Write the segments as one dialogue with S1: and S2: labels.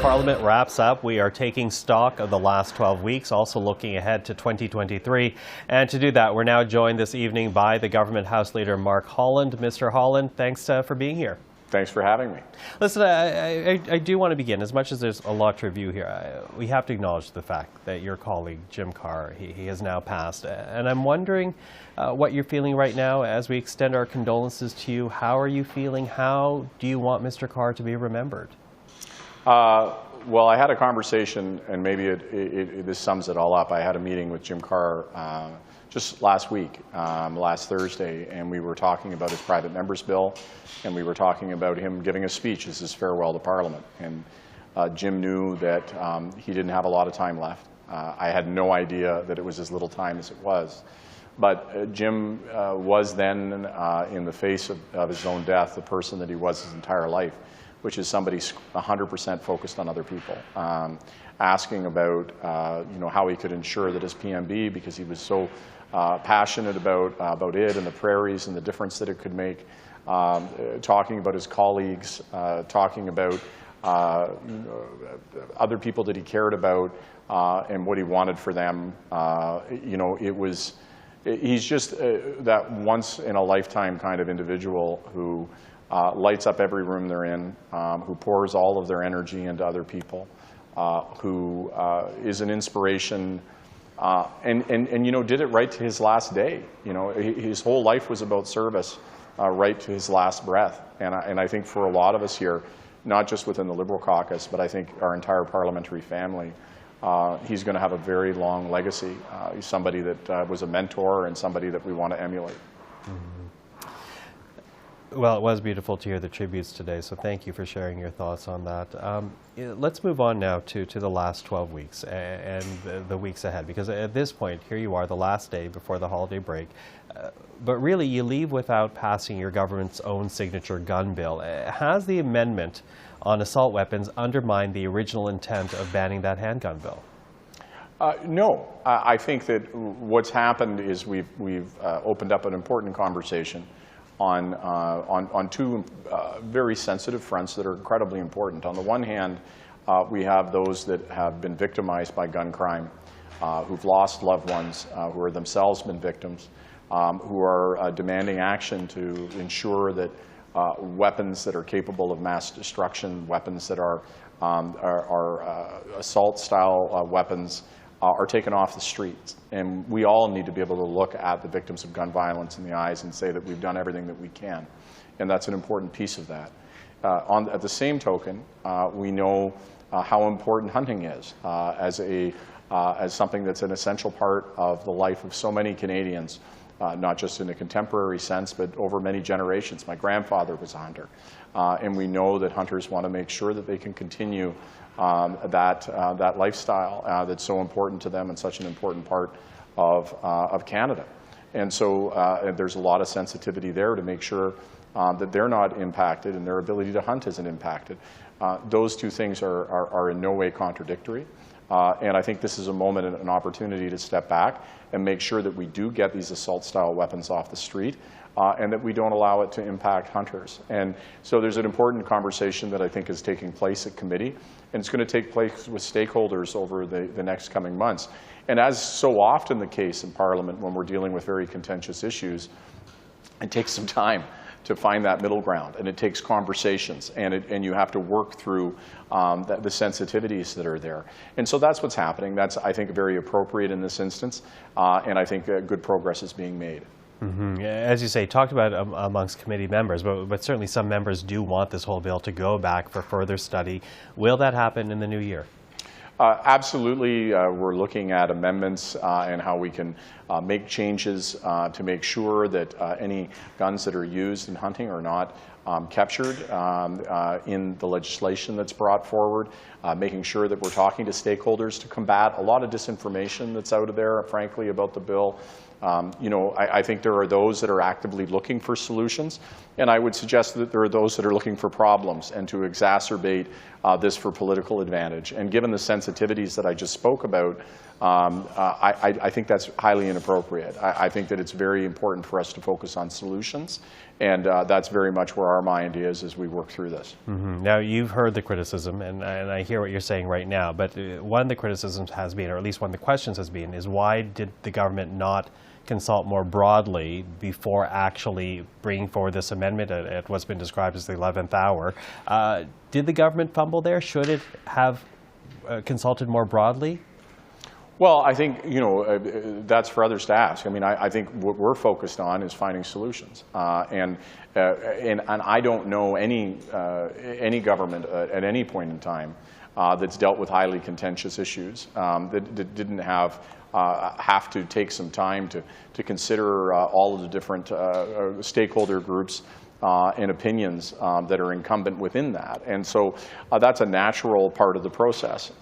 S1: Parliament wraps up, we are taking stock of the last 12 weeks, also looking ahead to 2023. And to do that, we're now joined this evening by the Government House Leader Mark Holland. Mr. Holland, thanks for being here.
S2: Thanks for having me.
S1: Listen, I do want to begin. As much as there's a lot to review here, we have to acknowledge the fact that your colleague, Jim Carr, he has now passed. And I'm wondering what you're feeling right now as we extend our condolences to you. How are you feeling? How do you want Mr. Carr to be remembered?
S2: Well, I had a conversation, and maybe this sums it all up. I had a meeting with Jim Carr just last week, last Thursday, and we were talking about his private member's bill, and we were talking about him giving a speech as his farewell to Parliament. And Jim knew that he didn't have a lot of time left. I had no idea that it was as little time as it was. But Jim was then, in the face of his own death, the person that he was his entire life, which is somebody 100% focused on other people, asking about how he could ensure that his PMB, because he was so passionate about it and the prairies and the difference that it could make, talking about his colleagues, talking about other people that he cared about and what he wanted for them. He's just that once-in-a-lifetime kind of individual who lights up every room they're in, who pours all of their energy into other people, who is an inspiration, and did it right to his last day. His whole life was about service, right to his last breath. And I think for a lot of us here, not just within the Liberal caucus, but I think our entire parliamentary family, he's going to have a very long legacy. He's somebody that was a mentor and somebody that we want to emulate.
S1: Mm-hmm. Well, it was beautiful to hear the tributes today, so thank you for sharing your thoughts on that. Let's move on now to the last 12 weeks and the weeks ahead, because at this point, here you are, the last day before the holiday break. But really, you leave without passing your government's own signature gun bill. Has the amendment on assault weapons undermined the original intent of banning that handgun bill?
S2: No. I think that what's happened is we've opened up an important conversation on two very sensitive fronts that are incredibly important. On the one hand, we have those that have been victimized by gun crime, who've lost loved ones, who are themselves been victims, who are demanding action to ensure that weapons that are capable of mass destruction, weapons that are assault-style weapons, are taken off the streets. And we all need to be able to look at the victims of gun violence in the eyes and say that we've done everything that we can. And that's an important piece of that. At the same token, we know how important hunting is as something that's an essential part of the life of so many Canadians, not just in a contemporary sense, but over many generations. My grandfather was a hunter. And we know that hunters want to make sure that they can continue that lifestyle that's so important to them and such an important part of Canada. And so there's a lot of sensitivity there to make sure that they're not impacted and their ability to hunt isn't impacted. Those two things are in no way contradictory. And I think this is a moment and an opportunity to step back and make sure that we do get these assault-style weapons off the street and that we don't allow it to impact hunters. And so there's an important conversation that I think is taking place at committee, and it's going to take place with stakeholders over the next coming months. And as so often the case in Parliament when we're dealing with very contentious issues, it takes some time to find that middle ground, and it takes conversations, and you have to work through the sensitivities that are there. And so that's what's happening. That's, I think, very appropriate in this instance, and I think good progress is being made.
S1: Mm-hmm. As you say, talked about amongst committee members, but certainly some members do want this whole bill to go back for further study. Will that happen in the new year?
S2: Absolutely. We're looking at amendments and how we can make changes to make sure that any guns that are used in hunting are not captured in the legislation that's brought forward, making sure that we're talking to stakeholders to combat a lot of disinformation that's out there, frankly, about the bill. I think there are those that are actively looking for solutions, and I would suggest that there are those that are looking for problems and to exacerbate this for political advantage. And given the sensitivities that I just spoke about, I think that's highly inappropriate. I think that it's very important for us to focus on solutions, and that's very much where our mind is as we work through this.
S1: Mm-hmm. Now, you've heard the criticism, and I hear what you're saying right now, but one of the criticisms has been, or at least one of the questions has been, is why did the government not consult more broadly before actually bringing forward this amendment at what's been described as the 11th hour? Did the government fumble there? Should it have consulted more broadly?
S2: Well, I think, that's for others to ask. I mean, I think what we're focused on is finding solutions. And I don't know any government at any point in time that's dealt with highly contentious issues that didn't have to take some time to consider all of the different stakeholder groups and opinions that are incumbent within that. And so that's a natural part of the process.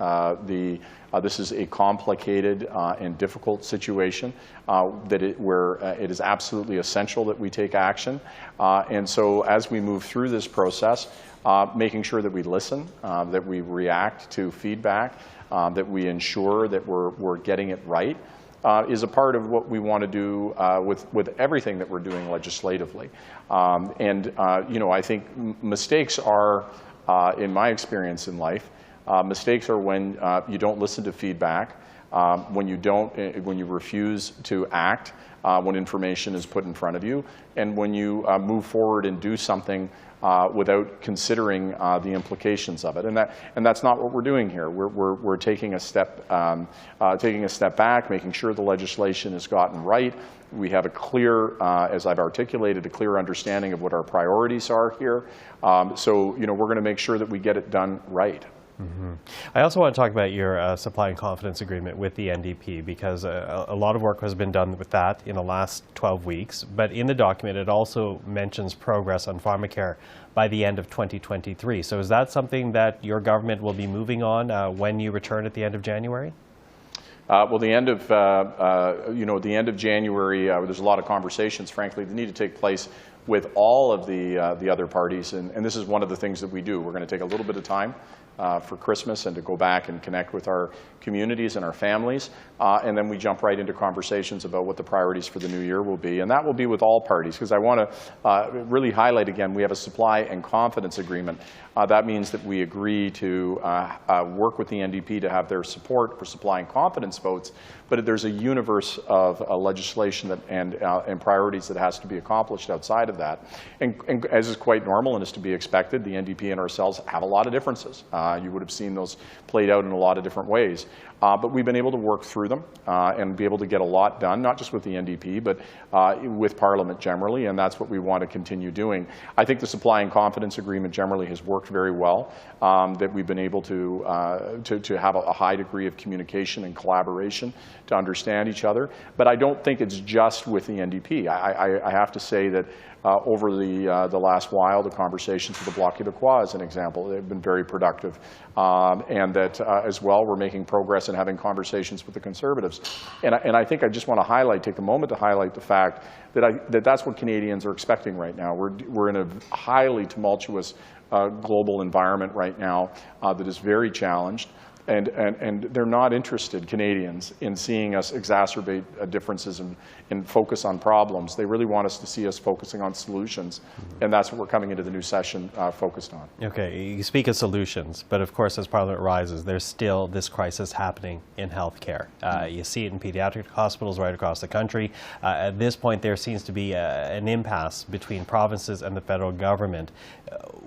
S2: This is a complicated and difficult situation where it is absolutely essential that we take action. And so as we move through this process, making sure that we listen, that we react to feedback, that we ensure that we're getting it right, is a part of what we want to do with everything that we're doing legislatively. I think mistakes are, in my experience in life, mistakes are when you don't listen to feedback, when you refuse to act when information is put in front of you, and when you move forward and do something without considering the implications of it, and that's not what we're doing here. We're taking a step back, making sure the legislation is gotten right. We have a clear, as I've articulated, a clear understanding of what our priorities are here. So we're going to make sure that we get it done right.
S1: Mm-hmm. I also want to talk about your supply and confidence agreement with the NDP, because a lot of work has been done with that in the last 12 weeks. But in the document, it also mentions progress on pharmacare by the end of 2023. So is that something that your government will be moving on when you return at the end of January?
S2: Well, the end of January, there's a lot of conversations, frankly, that need to take place with all of the other parties, and this is one of the things that we do. We're going to take a little bit of time for Christmas and to go back and connect with our communities and our families, and then we jump right into conversations about what the priorities for the new year will be, and that will be with all parties, because I want to really highlight again, we have a supply and confidence agreement. That means that we agree to work with the NDP to have their support for supply and confidence votes, but there's a universe of legislation and priorities that has to be accomplished outside of that. And as is quite normal and is to be expected, the NDP and ourselves have a lot of differences. You would have seen those played out in a lot of different ways. But we've been able to work through them and be able to get a lot done, not just with the NDP, but with Parliament generally, and that's what we want to continue doing. I think the supply and confidence agreement generally has worked very well, that we've been able to have a high degree of communication and collaboration to understand each other. But I don't think it's just with the NDP. I have to say that over the last while, the conversations with the Bloc Québécois, as an example, they've been very productive, and that as well, we're making progress in having conversations with the Conservatives. And I think I just want to take a moment to highlight the fact that that's what Canadians are expecting right now. We're in a highly tumultuous global environment right now that is very challenged. And they're not interested, Canadians, in seeing us exacerbate differences and focus on problems. They really want us to see us focusing on solutions, and that's what we're coming into the new session focused on.
S1: Okay, you speak of solutions, but of course, as Parliament rises, there's still this crisis happening in healthcare. You see it in pediatric hospitals right across the country. At this point, there seems to be an impasse between provinces and the federal government.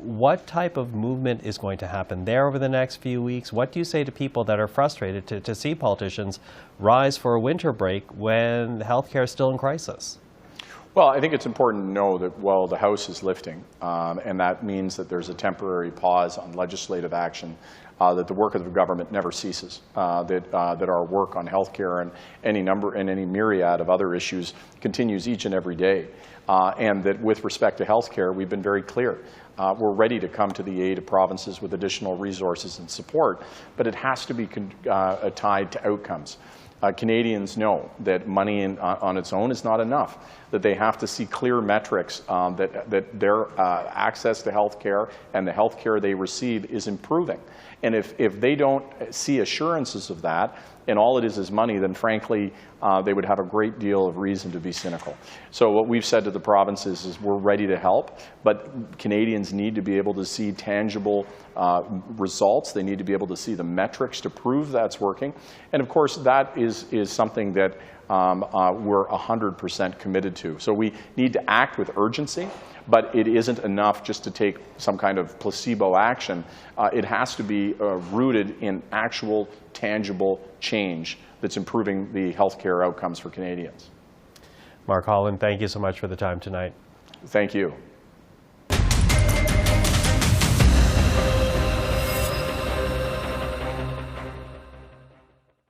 S1: What type of movement is going to happen there over the next few weeks? What do you say to people that are frustrated to see politicians rise for a winter break when healthcare is still in crisis?
S2: Well, I think it's important to know that while the House is lifting, and that means that there's a temporary pause on legislative action, that the work of the government never ceases, that our work on healthcare and any myriad of other issues continues each and every day, and that with respect to healthcare, we've been very clear. We're ready to come to the aid of provinces with additional resources and support, but it has to be tied to outcomes. Canadians know that money on its own is not enough, that they have to see clear metrics, that their access to health care and the health care they receive is improving. And if they don't see assurances of that, and all it is money, then frankly, they would have a great deal of reason to be cynical. So what we've said to the provinces is we're ready to help, but Canadians need to be able to see tangible results. They need to be able to see the metrics to prove that's working. And of course, that is something that we're 100% committed to. So we need to act with urgency, but it isn't enough just to take some kind of placebo action. It has to be rooted in actual, tangible change that's improving the healthcare outcomes for Canadians.
S1: Mark Holland, thank you so much for the time tonight.
S2: Thank you.